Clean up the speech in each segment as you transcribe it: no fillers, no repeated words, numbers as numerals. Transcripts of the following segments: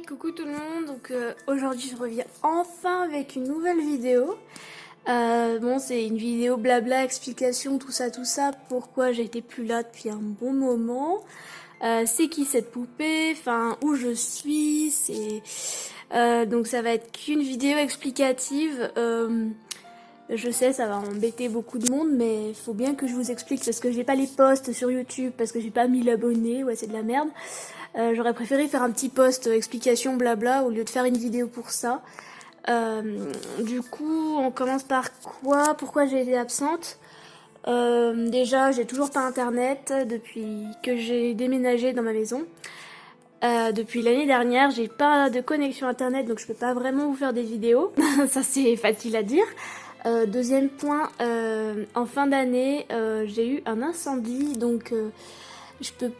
Coucou tout le monde, donc aujourd'hui je reviens enfin avec une nouvelle vidéo. Bon, c'est une vidéo blabla, explication, tout ça, pourquoi j'étais plus là depuis un bon moment. C'est qui cette poupée, enfin où je suis, donc ça va être qu'une vidéo explicative. Je sais, ça va embêter beaucoup de monde, mais il faut bien que je vous explique parce que j'ai pas les posts sur YouTube, parce que j'ai pas 1000 abonnés, ouais c'est de la merde. J'aurais préféré faire un petit post explication blabla au lieu de faire une vidéo pour ça. Du coup, on commence par quoi? Pourquoi j'ai été absente? Déjà, j'ai toujours pas internet depuis que j'ai déménagé dans ma maison. Depuis l'année dernière, j'ai pas de connexion internet, donc je peux pas vraiment vous faire des vidéos. Ça, c'est facile à dire. Deuxième point, en fin d'année, j'ai eu un incendie, donc je peux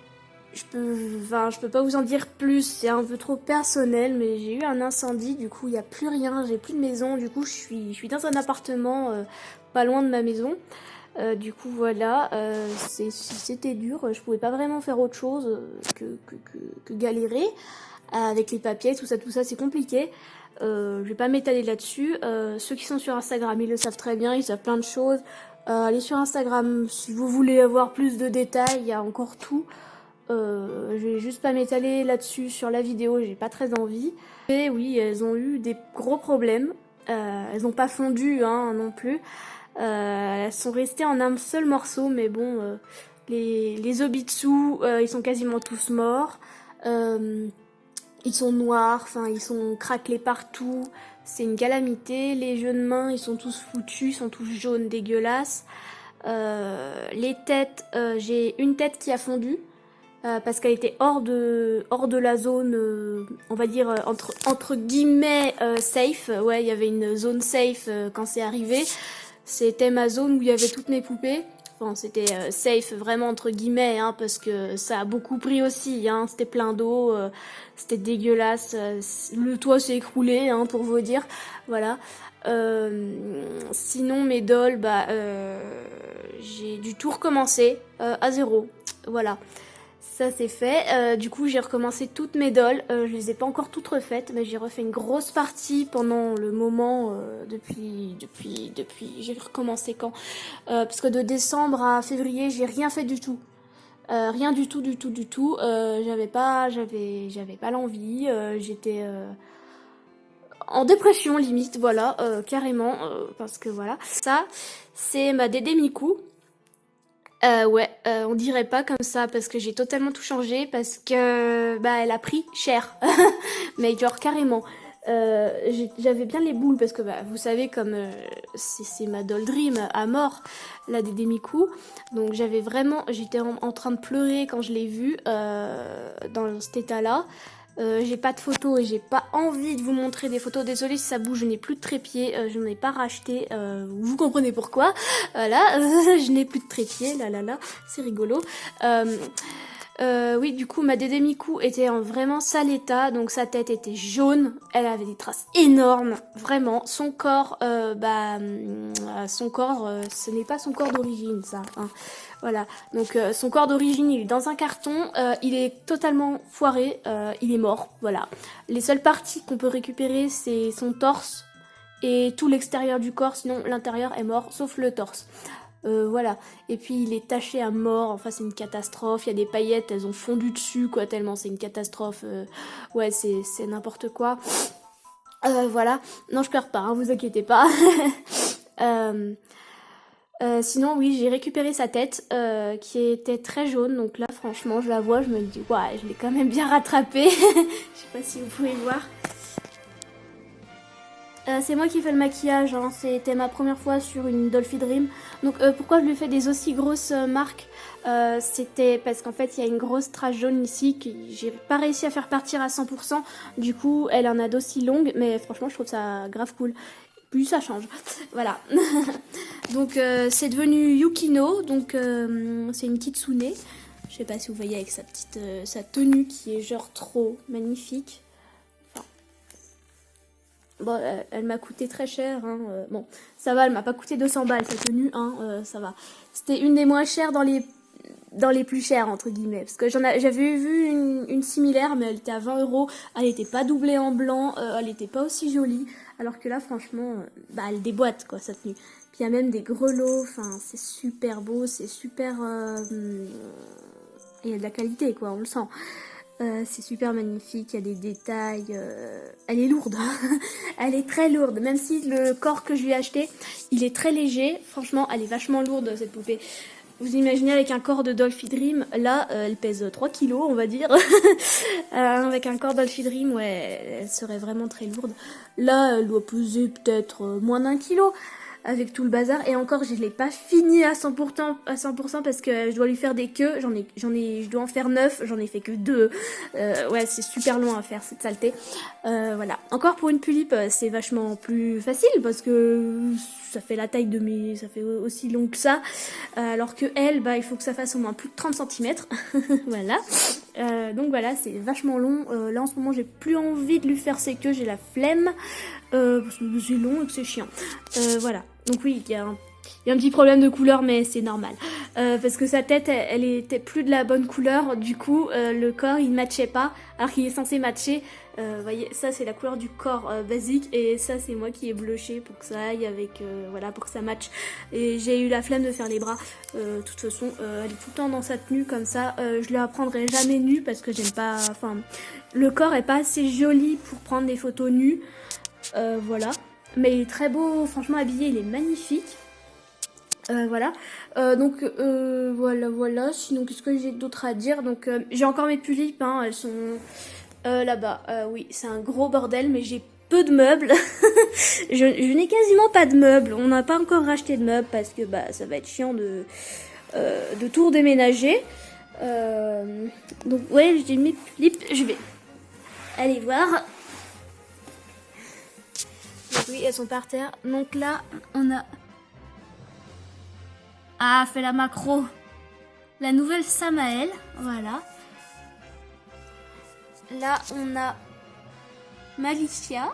pas vous en dire plus, c'est un peu trop personnel, mais j'ai eu un incendie, du coup il n'y a plus rien, j'ai plus de maison, du coup je suis dans un appartement pas loin de ma maison. Du coup voilà, c'était dur, je pouvais pas vraiment faire autre chose que galérer avec les papiers, tout ça c'est compliqué. Je vais pas m'étaler là-dessus. Ceux qui sont sur Instagram, ils le savent très bien, ils savent plein de choses. Allez sur Instagram si vous voulez avoir plus de détails, il y a encore tout. Je vais juste pas m'étaler là-dessus sur la vidéo, j'ai pas très envie. Et oui, elles ont eu des gros problèmes. Elles ont pas fondu hein, non plus. Elles sont restées en un seul morceau, mais bon, les Obitsu, ils sont quasiment tous morts. Ils sont noirs, enfin ils sont craquelés partout. C'est une calamité. Les jeux de main, ils sont tous foutus, ils sont tous jaunes, dégueulasses. Les têtes, j'ai une tête qui a fondu. Parce qu'elle était hors de la zone, on va dire entre guillemets safe. Ouais, il y avait une zone safe quand c'est arrivé. C'était ma zone où il y avait toutes mes poupées. Enfin, c'était safe vraiment entre guillemets, hein, parce que ça a beaucoup pris aussi. Hein, c'était plein d'eau, c'était dégueulasse. Le toit s'est écroulé, hein, pour vous dire. Voilà. Sinon mes dolls, j'ai dû tout recommencer à zéro. Voilà. Ça c'est fait. Du coup j'ai recommencé toutes mes dolls. Je les ai pas encore toutes refaites, mais j'ai refait une grosse partie pendant le moment depuis j'ai recommencé quand parce que de décembre à février j'ai rien fait du tout. Rien du tout. J'avais pas l'envie. J'étais en dépression limite, voilà, carrément, parce que voilà. Ça, c'est ma Dédé Miku. Ouais, on dirait pas comme ça parce que j'ai totalement tout changé parce que elle a pris cher, mais genre carrément. J'avais bien les boules parce que vous savez comme c'est ma doll dream à mort, la Dédé Miku. Donc j'étais en train de pleurer quand je l'ai vue dans cet état-là. J'ai pas de photos et j'ai pas envie de vous montrer des photos. Désolée si ça bouge, je n'ai plus de trépied, je n'en ai pas racheté. Vous comprenez pourquoi. Voilà, je n'ai plus de trépied, là, c'est rigolo. Oui, du coup, ma Dédé Miku était en vraiment sale état, donc sa tête était jaune, elle avait des traces énormes, vraiment. Son corps, ce n'est pas son corps d'origine, ça. Hein. Voilà, donc son corps d'origine, il est dans un carton, il est totalement foiré, il est mort, voilà. Les seules parties qu'on peut récupérer, c'est son torse et tout l'extérieur du corps, sinon l'intérieur est mort, sauf le torse. Voilà, et puis il est taché à mort, enfin c'est une catastrophe, il y a des paillettes, elles ont fondu dessus, quoi, tellement c'est une catastrophe, ouais, c'est n'importe quoi. Voilà, non je pleure pas, hein, vous inquiétez pas. Sinon oui, j'ai récupéré sa tête qui était très jaune, donc là franchement je la vois, je me dis ouais, je l'ai quand même bien rattrapée. Je sais pas si vous pouvez voir. C'est moi qui fais le maquillage, hein. C'était ma première fois sur une Dolphy Dream. Donc pourquoi je lui fais des aussi grosses marques c'était parce qu'en fait il y a une grosse trace jaune ici que j'ai pas réussi à faire partir à 100%. Du coup elle en a d'aussi longues, mais franchement je trouve ça grave cool. Puis ça change. Voilà. Donc c'est devenu Yukino, donc c'est une kitsune. Je sais pas si vous voyez avec sa tenue qui est genre trop magnifique. Bon, elle m'a coûté très cher, hein. Bon, ça va, elle m'a pas coûté 200 balles cette tenue, hein, ça va. C'était une des moins chères dans les plus chères entre guillemets, parce que j'avais vu une similaire, mais elle était à 20 euros, elle était pas doublée en blanc, elle était pas aussi jolie, alors que là franchement, bah elle déboîte quoi sa tenue. Puis il y a même des grelots, enfin c'est super beau, c'est super, il y a de la qualité quoi, on le sent. C'est super magnifique, il y a des détails, elle est lourde, elle est très lourde, même si le corps que je lui ai acheté, il est très léger, franchement elle est vachement lourde cette poupée. Vous imaginez avec un corps de Dolphy Dream, là elle pèse 3 kilos on va dire, avec un corps Dolphy Dream ouais elle serait vraiment très lourde, là elle doit peser peut-être moins d'1 kilo. Avec tout le bazar, et encore je l'ai pas fini à 100% parce que je dois lui faire des queues, je dois en faire 9, j'en ai fait que 2. Ouais c'est super long à faire cette saleté. Voilà, encore pour une pulipe c'est vachement plus facile parce que ça fait la taille de mes, ça fait aussi long que ça, alors que elle bah il faut que ça fasse au moins plus de 30 cm. Voilà. Donc voilà, c'est vachement long. Là en ce moment j'ai plus envie de lui faire ses queues, j'ai la flemme, parce que c'est long et que c'est chiant. Voilà, donc oui, il y a un petit problème de couleur, mais c'est normal. Parce que sa tête, elle était plus de la bonne couleur, du coup le corps il ne matchait pas, alors qu'il est censé matcher. Vous voyez, ça c'est la couleur du corps basique, et ça c'est moi qui ai blushé pour que ça aille avec, voilà, pour que ça matche. Et j'ai eu la flemme de faire les bras. De toute façon, elle est tout le temps dans sa tenue comme ça. Je la prendrai jamais nue parce que j'aime pas, enfin, le corps est pas assez joli pour prendre des photos nues. Voilà, mais il est très beau, franchement habillé, il est magnifique. Voilà, donc voilà, sinon qu'est-ce que j'ai d'autre à dire, donc j'ai encore mes tulipes, hein, elles sont là-bas, oui c'est un gros bordel, mais j'ai peu de meubles, je n'ai quasiment pas de meubles, on n'a pas encore racheté de meubles, parce que bah ça va être chiant de tout redéménager, donc ouais j'ai mes tulipes, je vais aller voir. Donc oui, elles sont par terre. Donc là, on a... Ah, fait la macro. La nouvelle Samael, voilà. Là, on a Malicia.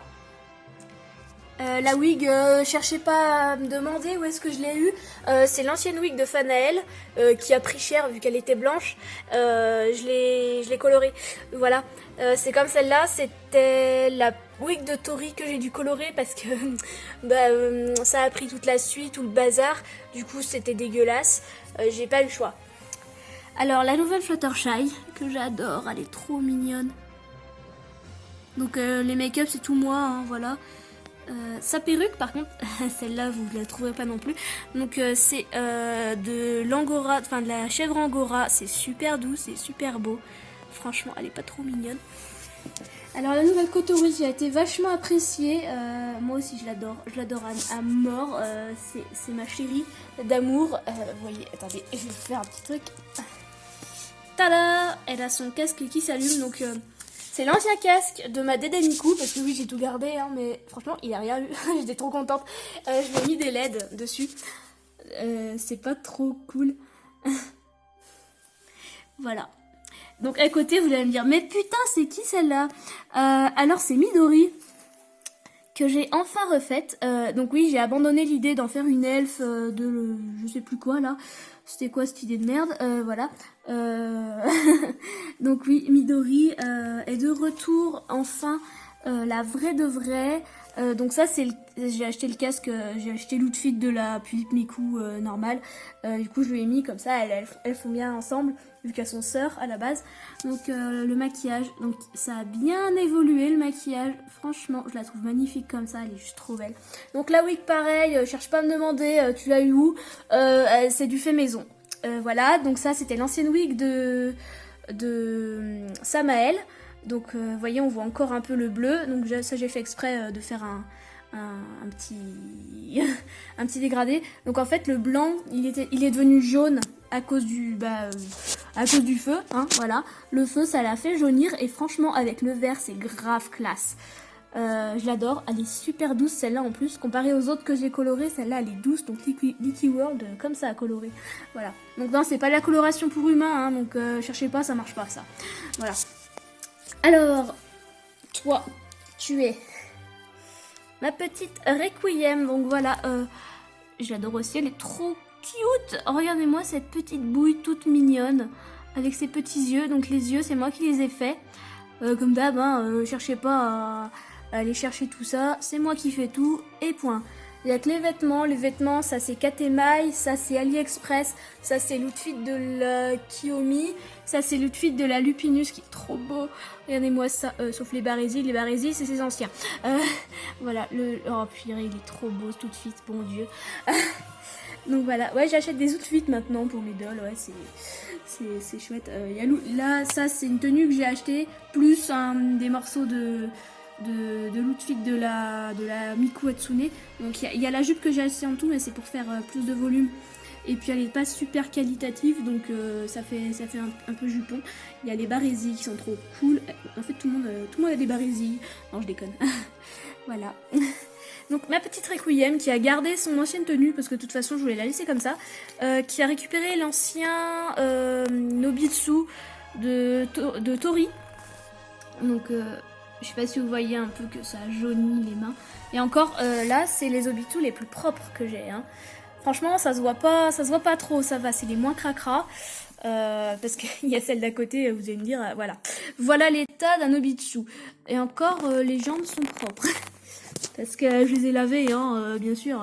La wig, cherchez pas à me demander où est-ce que je l'ai eu. C'est l'ancienne wig de Fanaël qui a pris cher vu qu'elle était blanche. Je l'ai colorée. Voilà. C'est comme celle-là. C'était la wig de Tori que j'ai dû colorer parce que bah, ça a pris toute la suite, tout le bazar. Du coup, c'était dégueulasse. J'ai pas eu le choix. Alors, la nouvelle Fluttershy que j'adore. Elle est trop mignonne. Donc, les make-up, c'est tout moi. Hein, voilà. Sa perruque par contre, celle-là vous la trouverez pas non plus. Donc c'est de l'angora, enfin de la chèvre angora. C'est super doux, c'est super beau. Franchement, elle est pas trop mignonne. Alors la nouvelle Kotori a été vachement appréciée. Moi aussi je l'adore à mort. C'est ma chérie d'amour. Vous voyez, attendez, je vais faire un petit truc. Tada! Elle a son casque qui s'allume, donc c'est l'ancien casque de ma Dédé Miku, parce que oui j'ai tout gardé, hein, mais franchement il a rien eu, j'étais trop contente. Je lui ai mis des LED dessus, c'est pas trop cool. Voilà. Donc à côté vous allez me dire, mais putain c'est qui celle-là? Alors c'est Midori, que j'ai enfin refaite. Donc oui j'ai abandonné l'idée d'en faire une elfe de je sais plus quoi là. C'était quoi cette idée de merde? Voilà. Donc oui, Midori est de retour, enfin, la vraie de vraie. Donc ça, j'ai acheté le casque, j'ai acheté l'outfit de la Pulippe Miku normale. Du coup, je lui ai mis comme ça, elles font bien ensemble, vu qu'elles sont sœurs à la base. Donc le maquillage, donc ça a bien évolué le maquillage. Franchement, je la trouve magnifique comme ça, elle est juste trop belle. Donc la wig, pareil, cherche pas à me demander, tu l'as eu où? C'est du fait maison. Voilà, donc ça c'était l'ancienne wig de Samael. Donc vous voyez, on voit encore un peu le bleu. Donc ça j'ai fait exprès de faire un petit un petit dégradé. Donc en fait le blanc il est devenu jaune à cause du feu, hein, voilà. Le feu ça l'a fait jaunir, et franchement avec le vert c'est grave classe. Je l'adore, elle est super douce celle-là en plus, comparée aux autres que j'ai colorées, celle-là elle est douce, donc Licky World comme ça à colorer, voilà. Donc non, c'est pas la coloration pour humain, hein, donc cherchez pas, ça marche pas ça, voilà. Alors, toi, tu es ma petite Requiem, donc voilà, j'adore aussi, elle est trop cute. Regardez-moi cette petite bouille toute mignonne avec ses petits yeux. Donc les yeux, c'est moi qui les ai faits. Comme d'hab, cherchez pas à aller chercher tout ça. C'est moi qui fais tout et point. Il y a que les vêtements. Les vêtements, ça c'est Katemaï, ça c'est AliExpress, ça c'est l'outfit de la Kiyomi, ça c'est l'outfit de la Lupinus qui est trop beau. Regardez-moi ça, sauf les barésies. Les barésies, c'est ses anciens. Voilà, oh purée, il est trop beau cet outfit, bon Dieu. Donc voilà, ouais, j'achète des outfits maintenant pour mes dolls, ouais, c'est chouette. Là, ça c'est une tenue que j'ai achetée, plus des morceaux de l'outfit de la Miku Hatsune. Donc il y a la jupe que j'ai achetée en tout, mais c'est pour faire plus de volume. Et puis elle est pas super qualitative, donc ça fait un peu jupon. Il y a les barésies qui sont trop cool. En fait tout le monde a des barésies. Non, je déconne. Voilà. Donc ma petite Requiem qui a gardé son ancienne tenue, parce que de toute façon je voulais la laisser comme ça, qui a récupéré l'ancien Nobitsu de Tori. Donc je sais pas si vous voyez un peu que ça jaunit les mains. Et encore là c'est les Obitsu les plus propres que j'ai. Hein. Franchement ça se voit pas trop, ça va, c'est les moins cracra. Parce qu'il y a celle d'à côté, vous allez me dire, voilà. Voilà l'état d'un Obitsu. Et encore les jambes sont propres. Parce que je les ai lavés, hein, bien sûr.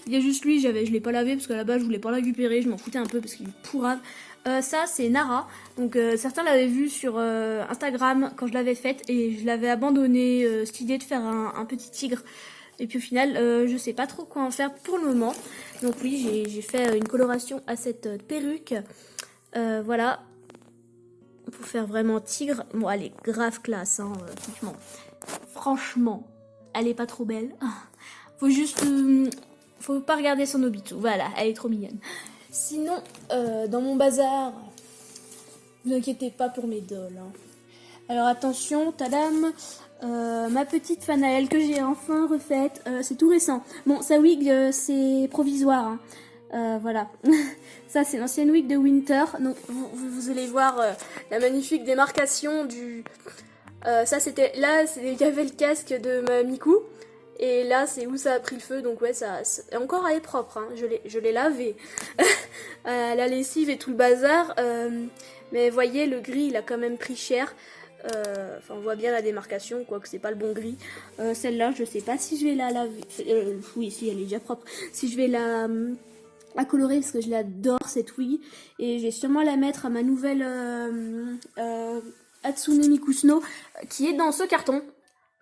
Il y a juste lui, je l'ai pas lavé parce qu'à la base je voulais pas la récupérer, je m'en foutais un peu parce qu'il est pourrave. Ça c'est Nara, donc certains l'avaient vu sur Instagram quand je l'avais faite et je l'avais abandonné cette idée de faire un petit tigre. Et puis au final, je sais pas trop quoi en faire pour le moment. Donc oui, j'ai fait une coloration à cette perruque. Voilà, pour faire vraiment tigre. Bon, elle est grave classe, hein, franchement. Elle est pas trop belle. Faut juste... faut pas regarder son Obitsu. Voilà, elle est trop mignonne. Sinon, dans mon bazar... Ne vous inquiétez pas pour mes dolls. Hein. Alors attention, tadam. Ma petite Fanaël que j'ai enfin refaite. C'est tout récent. Bon, sa wig, c'est provisoire. Hein. Voilà. Ça, c'est l'ancienne wig de Winter. Donc, vous allez voir la magnifique démarcation du... ça c'était là, il y avait le casque de ma Miku et là c'est où ça a pris le feu, donc ouais ça encore elle est propre, hein. Je l'ai lavé. La lessive et tout le bazar, mais voyez le gris il a quand même pris cher. Enfin on voit bien la démarcation, quoique c'est pas le bon gris. Celle-là je sais pas si je vais la laver, oui si elle est déjà propre, si je vais la colorer parce que je l'adore cette wig et je vais sûrement la mettre à ma nouvelle Hatsune Miku Snow qui est dans ce carton.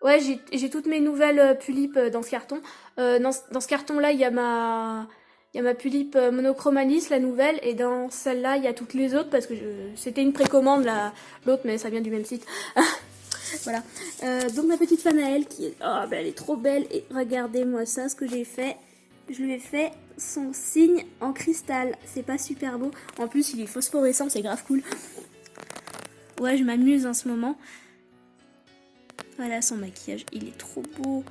Ouais, j'ai toutes mes nouvelles tulipes dans ce carton. Dans ce carton là, il y a ma tulipe Monochromalis, la nouvelle, et dans celle-là, il y a toutes les autres parce que c'était une précommande l'autre, mais ça vient du même site. Voilà. Donc ma petite Fanaël qui est, elle est trop belle et regardez-moi ça, ce que j'ai fait. Je lui ai fait son signe en cristal. C'est pas super beau. En plus, il est phosphorescent, c'est grave cool. Ouais, je m'amuse en ce moment. Voilà son maquillage, il est trop beau.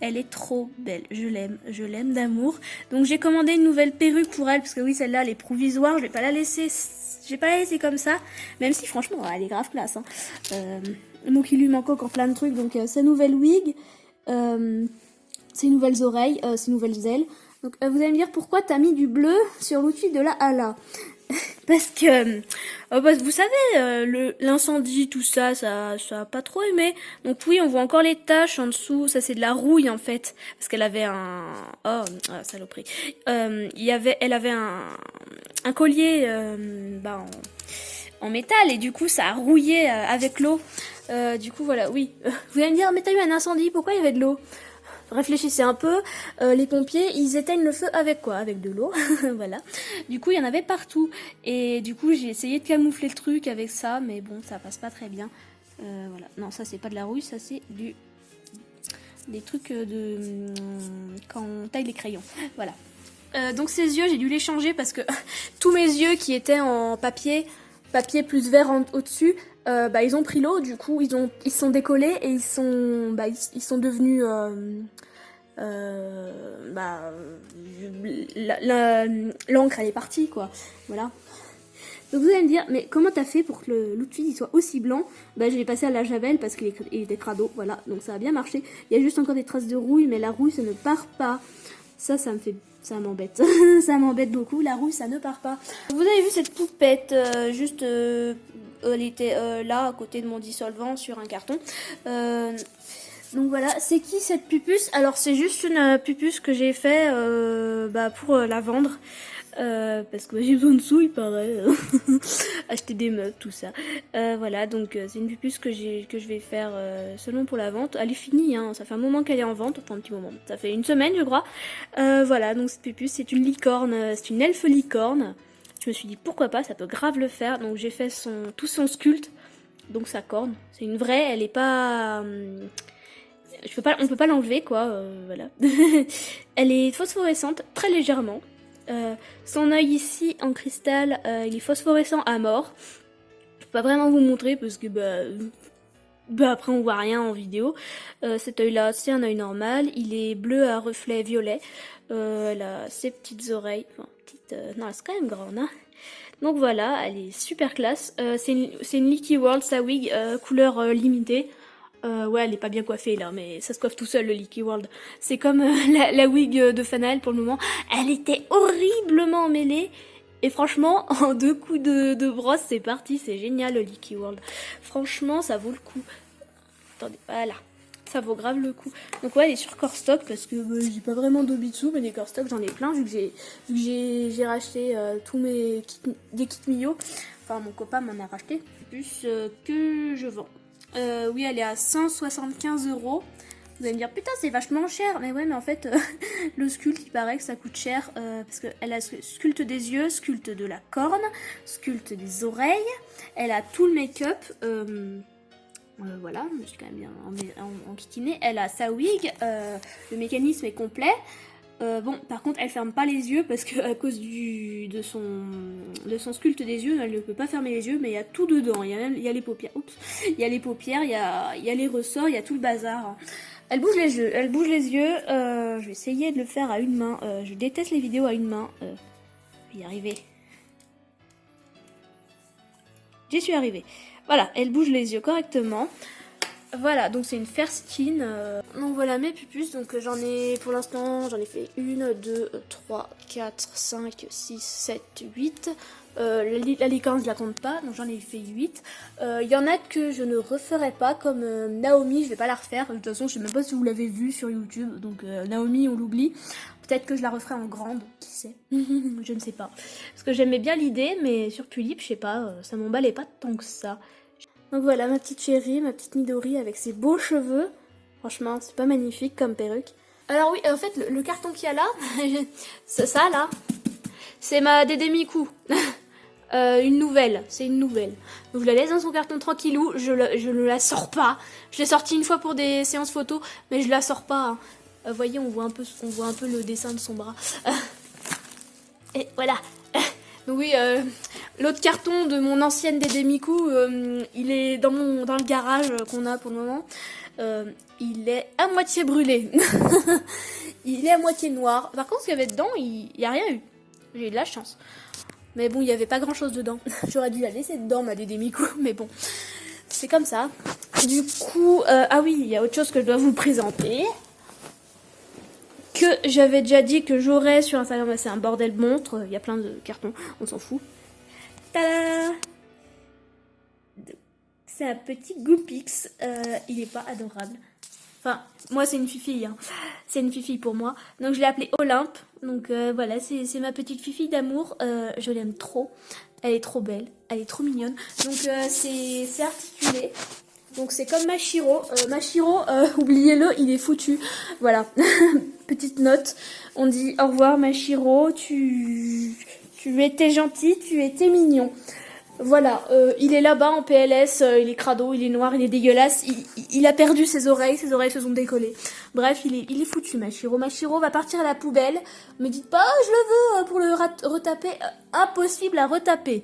Elle est trop belle, je l'aime d'amour. Donc j'ai commandé une nouvelle perruque pour elle, parce que oui, celle-là, elle est provisoire. Je vais pas la laisser comme ça. Même si, franchement, elle est grave classe. Hein. Donc il lui manque encore plein de trucs. Donc sa nouvelle wig, ses nouvelles oreilles, ses nouvelles ailes. Donc vous allez me dire pourquoi t'as mis du bleu sur l'outil de la Hala. Parce que vous savez l'incendie tout ça a pas trop aimé. Donc oui, on voit encore les taches en dessous, ça c'est de la rouille en fait parce qu'elle avait saloperie. Elle avait un collier en métal et du coup ça a rouillé avec l'eau. Du coup voilà, oui. Vous allez me dire mais t'as eu un incendie, pourquoi il y avait de l'eau? Réfléchissez un peu, les pompiers, ils éteignent le feu avec quoi? Avec de l'eau, voilà. Du coup, il y en avait partout. Et du coup, j'ai essayé de camoufler le truc avec ça, mais bon, ça passe pas très bien. Voilà. Non, ça, c'est pas de la rouille, ça, c'est des trucs quand on taille les crayons. Voilà. Donc, ces yeux, j'ai dû les changer parce que tous mes yeux qui étaient en papier plus vert au-dessus, ils ont pris l'eau, du coup ils sont décollés et ils sont devenus l'encre elle est partie quoi, voilà. Donc vous allez me dire mais comment t'as fait pour que l'outfit soit aussi blanc? Je l'ai passé à la javel parce qu'il était crado, voilà, donc ça a bien marché. Il y a juste encore des traces de rouille, mais la rouille ça ne part pas. Ça m'embête. Ça m'embête beaucoup. La rouille, ça ne part pas. Vous avez vu cette poupette, elle était là, à côté de mon dissolvant, sur un carton. Donc voilà, c'est qui cette pupuce? Alors c'est juste une pupuce que j'ai fait pour la vendre. Parce que j'ai besoin de sous, il paraît. Acheter des meubles, tout ça. Voilà, donc c'est une pupuce que je vais faire seulement pour la vente. Elle est finie, hein, ça fait un moment qu'elle est en vente, enfin un petit moment. Ça fait une semaine, je crois. Voilà, donc cette pupuce, c'est une licorne, c'est une elfe licorne. Je me suis dit pourquoi pas, ça peut grave le faire. Donc j'ai fait tout son sculpte, donc sa corne. C'est une vraie, elle est pas... on peut pas l'enlever quoi, voilà. Elle est phosphorescente, très légèrement. Son œil ici en cristal, il est phosphorescent à mort. Je peux pas vraiment vous montrer parce que après on voit rien en vidéo. Cet œil là c'est un œil normal, il est bleu à reflet violet. Elle a ses petites oreilles, enfin non c'est quand même grande hein. Donc voilà, elle est super classe. C'est une Leaky World, sa wig couleur limitée. Ouais, elle est pas bien coiffée là, mais ça se coiffe tout seul le Leaky World. C'est comme la wig de Fanaël pour le moment. Elle était horriblement mêlée. Et franchement, en 2 coups de brosse, c'est parti. C'est génial le Leaky World. Franchement, ça vaut le coup. Attendez, voilà. Ça vaut grave le coup. Donc ouais, elle est sur Core Stock parce que j'ai pas vraiment d'obitsu, mais des Core Stock j'en ai plein vu que j'ai racheté tous des kits Mio. Enfin, mon copain m'en a racheté. Plus que je vends. Oui, elle est à 175 €. Vous allez me dire, putain, c'est vachement cher. Mais ouais, mais en fait, le sculpte, il paraît que ça coûte cher. Parce qu'elle a sculpte des yeux, sculpte de la corne, sculpte des oreilles. Elle a tout le make-up. Voilà, je suis quand même bien enquiquinée. Elle a sa wig. Le mécanisme est complet. Bon, par contre, elle ferme pas les yeux parce que à cause de son sculpte des yeux, elle ne peut pas fermer les yeux, mais il y a tout dedans. Il y a les paupières, il y a les paupières, il y a les ressorts, il y a tout le bazar. Elle bouge les yeux, je vais essayer de le faire à une main. Je déteste les vidéos à une main. Je vais y arriver. J'y suis arrivée. Voilà, elle bouge les yeux correctement. Voilà, donc c'est une fair skin. Donc voilà mes pupuces, donc pour l'instant, j'en ai fait 1, 2, 3, 4, 5, 6, 7, 8. La licorne, je la compte pas, donc j'en ai fait 8. Il y en a que je ne referai pas, comme Naomi, je vais pas la refaire. De toute façon, je sais même pas si vous l'avez vue sur YouTube, donc Naomi, on l'oublie. Peut-être que je la referai en grande, qui sait. Je ne sais pas. Parce que j'aimais bien l'idée, mais sur Tulip, je sais pas, ça m'emballait pas tant que ça. Donc voilà ma petite chérie, ma petite Midori avec ses beaux cheveux. Franchement, c'est pas magnifique comme perruque. Alors oui, en fait, le carton qu'il y a là, c'est ça là, c'est ma Dédé Miku. Une nouvelle, c'est une nouvelle. Donc je la laisse dans son carton tranquillou, je ne la sors pas. Je l'ai sortie une fois pour des séances photos, mais je la sors pas. Hein. Voyez, on voit un peu le dessin de son bras. Et voilà. Donc oui, l'autre carton de mon ancienne Dédé Miku, il est dans le garage qu'on a pour le moment. Il est à moitié brûlé. Il est à moitié noir. Par contre, ce qu'il y avait dedans, il n'y a rien eu. J'ai eu de la chance. Mais bon, il n'y avait pas grand chose dedans. J'aurais dû la laisser dedans, ma Dédé Miku. Mais bon, c'est comme ça. Du coup, ah oui, il y a autre chose que je dois vous présenter. Que j'avais déjà dit que j'aurais sur Instagram, c'est un bordel montre, il y a plein de cartons, on s'en fout. Tada! C'est un petit Goopix, il est pas adorable. Enfin, moi c'est une fifille, hein. C'est une fifille pour moi. Donc je l'ai appelée Olympe, donc voilà, c'est ma petite fifille d'amour, je l'aime trop. Elle est trop belle, elle est trop mignonne. Donc c'est articulé. Donc c'est comme Mashiro. Mashiro, oubliez-le, il est foutu. Voilà. Petite note. On dit au revoir Mashiro. Tu étais gentil, tu étais mignon. Voilà. Il est là-bas en PLS. Il est crado, il est noir, il est dégueulasse. Il a perdu ses oreilles se sont décollées. Bref, il est foutu Mashiro. Mashiro va partir à la poubelle. Me dites pas, je le veux pour le retaper. Impossible à retaper.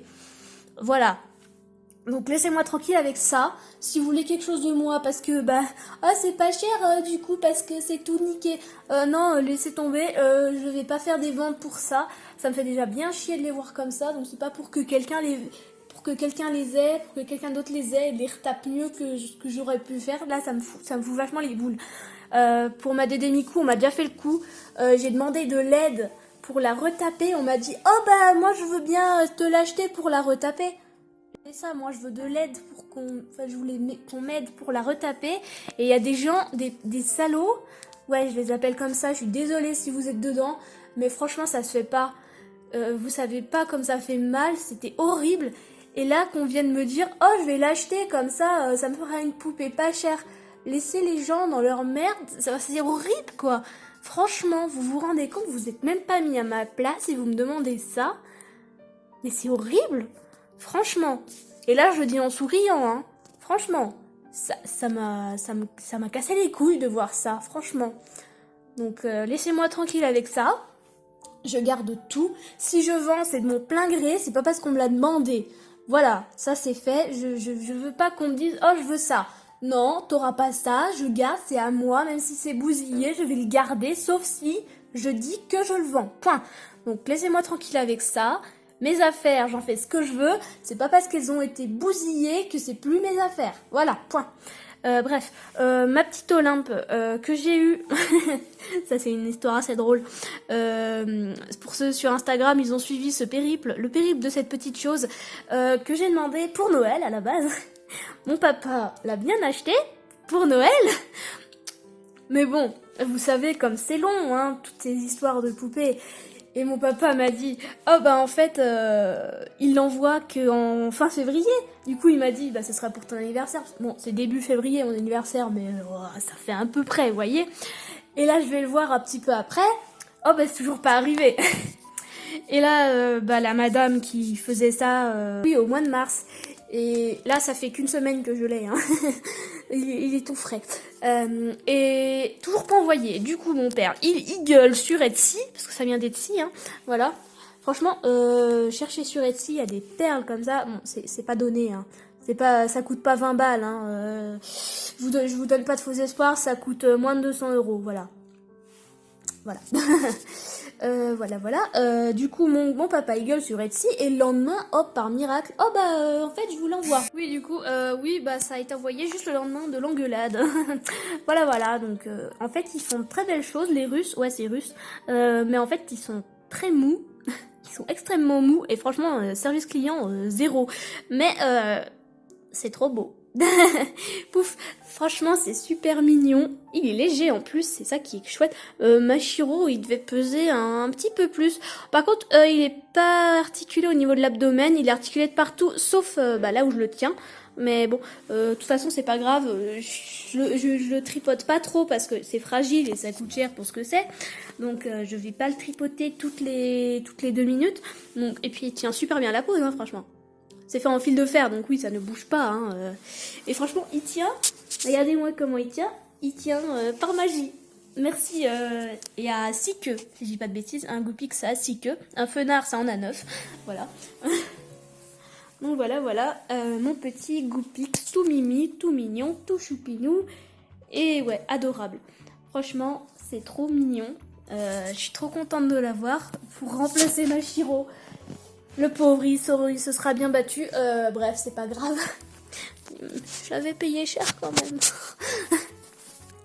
Voilà. Donc laissez-moi tranquille avec ça. Si vous voulez quelque chose de moi, parce que c'est pas cher du coup parce que c'est tout niqué. Non, laissez tomber. Je vais pas faire des ventes pour ça. Ça me fait déjà bien chier de les voir comme ça. Donc c'est pas pour que quelqu'un pour que quelqu'un les ait, pour que quelqu'un d'autre les ait, et les retape mieux que ce que j'aurais pu faire. Là, ça me fout vachement les boules. Pour ma Dédé Miku, on m'a déjà fait le coup. J'ai demandé de l'aide pour la retaper. On m'a dit, oh bah moi je veux bien te l'acheter pour la retaper. C'est ça, moi je veux de l'aide pour je voulais qu'on m'aide pour la retaper. Et il y a des gens, des salauds, ouais je les appelle comme ça, je suis désolée si vous êtes dedans, mais franchement ça se fait pas. Vous savez pas comme ça fait mal, c'était horrible. Et là qu'on vienne me dire, oh je vais l'acheter comme ça, ça me fera une poupée pas chère. Laissez les gens dans leur merde, c'est horrible quoi. Franchement, vous vous rendez compte, vous êtes même pas mis à ma place et vous me demandez ça. Mais c'est horrible, franchement. Et là je le dis en souriant, hein. Franchement, ça m'a cassé les couilles de voir ça, franchement. Donc laissez-moi tranquille avec ça. Je garde tout. Si je vends, c'est de mon plein gré, c'est pas parce qu'on me l'a demandé. Voilà, ça c'est fait. Je veux pas qu'on me dise, oh je veux ça. Non, t'auras pas ça, je garde, c'est à moi, même si c'est bousillé, je vais le garder, sauf si je dis que je le vends. Point. Donc laissez-moi tranquille avec ça. Mes affaires, j'en fais ce que je veux. C'est pas parce qu'elles ont été bousillées que c'est plus mes affaires. Voilà, point. Bref, ma petite Olympe que j'ai eue, ça c'est une histoire assez drôle. Pour ceux sur Instagram, ils ont suivi ce périple, le périple de cette petite chose que j'ai demandé pour Noël à la base. Mon papa l'a bien acheté pour Noël. Mais bon, vous savez comme c'est long, hein, toutes ces histoires de poupées. Et mon papa m'a dit, oh bah en fait, il l'envoie qu'en fin février. Du coup, il m'a dit, bah ce sera pour ton anniversaire. Bon, c'est début février mon anniversaire, mais ça fait un peu près, vous voyez. Et là, je vais le voir un petit peu après. Oh bah c'est toujours pas arrivé. Et là, la madame qui faisait ça, oui, au mois de mars. Et là, ça fait qu'une semaine que je l'ai, hein. il est tout frais. Et toujours pas envoyé. Du coup, mon père, il gueule sur Etsy, parce que ça vient d'Etsy, hein. Voilà. Franchement, chercher sur Etsy, il y a des perles comme ça. Bon, c'est pas donné, hein. Ça coûte pas 20 balles, hein. Je vous donne pas de faux espoirs, ça coûte moins de 200 €, voilà. Voilà. Voilà. Du coup, mon papa il gueule sur Etsy et le lendemain, hop, par miracle, oh bah en fait je vous l'envoie. Oui, du coup, oui, bah ça a été envoyé juste le lendemain de l'engueulade. Voilà. Donc, en fait, ils font de très belles choses, les Russes. Ouais, c'est russe. Mais en fait, ils sont très mous. Ils sont extrêmement mous et franchement, service client, zéro. Mais c'est trop beau. Pouf, franchement c'est super mignon. Il est léger en plus, c'est ça qui est chouette. Mashiro, il devait peser un petit peu plus. Par contre, il est pas articulé au niveau de l'abdomen, il est articulé de partout, sauf là où je le tiens. Mais bon, de toute façon c'est pas grave, je le tripote pas trop parce que c'est fragile et ça coûte cher pour ce que c'est. Donc je vais pas le tripoter toutes les 2 minutes. Donc, et puis il tient super bien la pose, hein, franchement. C'est fait en fil de fer, donc oui, ça ne bouge pas. Hein. Et franchement, il tient. Regardez-moi comment il tient. Il tient par magie. Merci. Et à 6 queues, si je dis pas de bêtises. Un Goupix, ça a 6 queues. Un Fenard, ça en a 9. Voilà. Donc voilà. Mon petit Goupix, tout mimi, tout mignon, tout choupinou. Et ouais, adorable. Franchement, c'est trop mignon. Je suis trop contente de l'avoir pour remplacer Mashiro. Le pauvre, il se sera bien battu. Bref, c'est pas grave. Je l'avais payé cher quand même.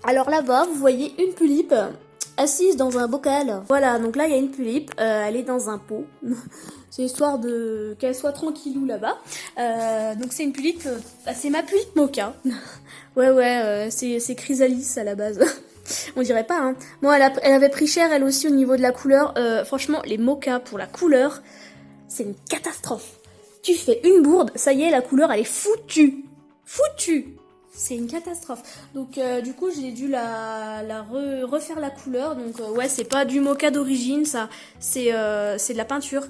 Alors là-bas, vous voyez une tulipe assise dans un bocal. Voilà, donc là, il y a une tulipe. Elle est dans un pot. C'est histoire qu'elle soit tranquillou là-bas. Donc c'est une tulipe. C'est ma tulipe mocha. Ouais, c'est Chrysalis à la base. On dirait pas, hein. Bon, elle avait pris cher, elle aussi, au niveau de la couleur. Franchement, les mochas pour la couleur... C'est une catastrophe. Tu fais une bourde, ça y est, la couleur, elle est foutue. C'est une catastrophe. Donc, du coup, j'ai dû refaire la couleur. Donc, ouais, c'est pas du mocha d'origine, ça. C'est de la peinture.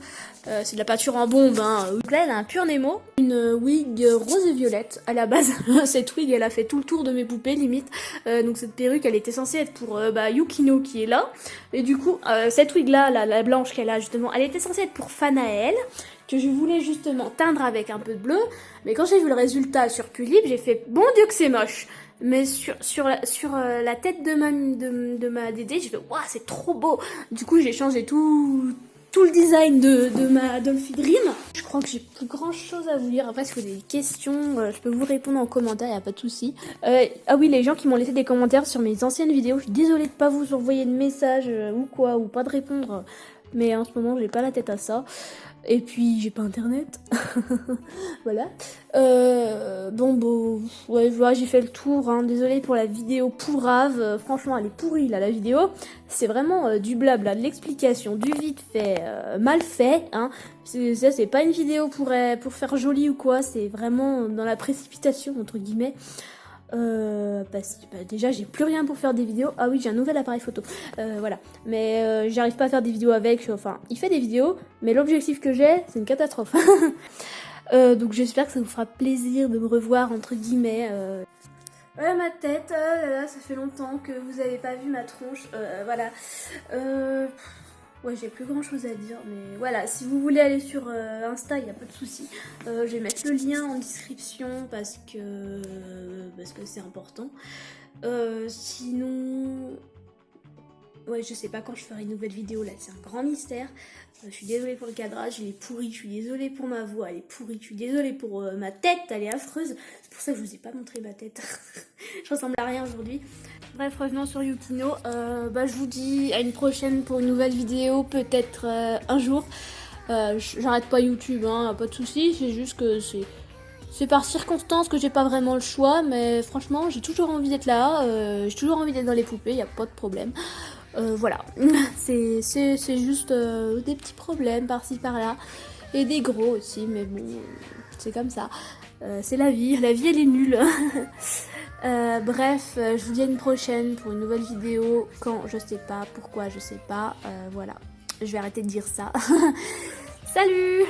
C'est de la peinture en bombe, hein. Donc là, elle a un pur Nemo. Une wig rose et violette, à la base. Cette wig, elle a fait tout le tour de mes poupées, limite. Donc, cette perruque, elle était censée être pour Yukino, qui est là. Et du coup, cette wig-là, la blanche qu'elle a, justement, elle était censée être pour Fanaël, que je voulais justement teindre avec un peu de bleu. Mais quand j'ai vu le résultat sur Tulip, j'ai fait bon Dieu que c'est moche. Mais sur la tête de ma Dédé, j'ai fait waouh, c'est trop beau. Du coup, j'ai changé tout tout le design de ma Dolphy Dream. Je crois que j'ai plus grand chose à vous dire. Après, si vous avez des questions, je peux vous répondre en commentaire, y a pas de souci. Ah oui, les gens qui m'ont laissé des commentaires sur mes anciennes vidéos, je suis désolée de pas vous envoyer de message ou quoi, ou pas de répondre. Mais en ce moment, j'ai pas la tête à ça. Et puis, j'ai pas internet. Voilà. Bon, ouais, voilà, j'ai fait le tour. Hein. Désolée pour la vidéo pourrave. Franchement, elle est pourrie, là, la vidéo. C'est vraiment du blabla, de l'explication, du vite fait, mal fait. Hein. Ça, c'est pas une vidéo pour faire joli ou quoi. C'est vraiment dans la précipitation, entre guillemets. Parce que déjà j'ai plus rien pour faire des vidéos. Ah oui, j'ai un nouvel appareil photo, voilà. Mais j'arrive pas à faire des vidéos avec. Enfin, il fait des vidéos, mais l'objectif que j'ai, c'est une catastrophe. Donc j'espère que ça vous fera plaisir de me revoir, entre guillemets. Ouais, ma tête, là, ça fait longtemps que vous avez pas vu ma tronche. Voilà. Ouais, j'ai plus grand chose à dire, mais voilà, si vous voulez aller sur Insta, il n'y a pas de souci. Je vais mettre le lien en description parce que c'est important. Sinon, ouais, je sais pas quand je ferai une nouvelle vidéo là, c'est un grand mystère. Je suis désolée pour le cadrage, il est pourri, je suis désolée pour ma voix, elle est pourrie, je suis désolée pour ma tête, elle est affreuse. C'est pour ça que je vous ai pas montré ma tête. Je ressemble à rien aujourd'hui. Bref, revenons sur Yukino. Je vous dis à une prochaine pour une nouvelle vidéo, peut-être un jour. J'arrête pas YouTube, hein, pas de soucis, c'est juste que c'est par circonstance que j'ai pas vraiment le choix, mais franchement, j'ai toujours envie d'être là, j'ai toujours envie d'être dans les poupées, y a pas de problème. Voilà, c'est juste des petits problèmes par-ci par-là, et des gros aussi, mais bon, c'est comme ça. C'est la vie elle est nulle. Bref, je vous dis à une prochaine pour une nouvelle vidéo, quand je sais pas, pourquoi je sais pas, voilà. Je vais arrêter de dire ça. Salut!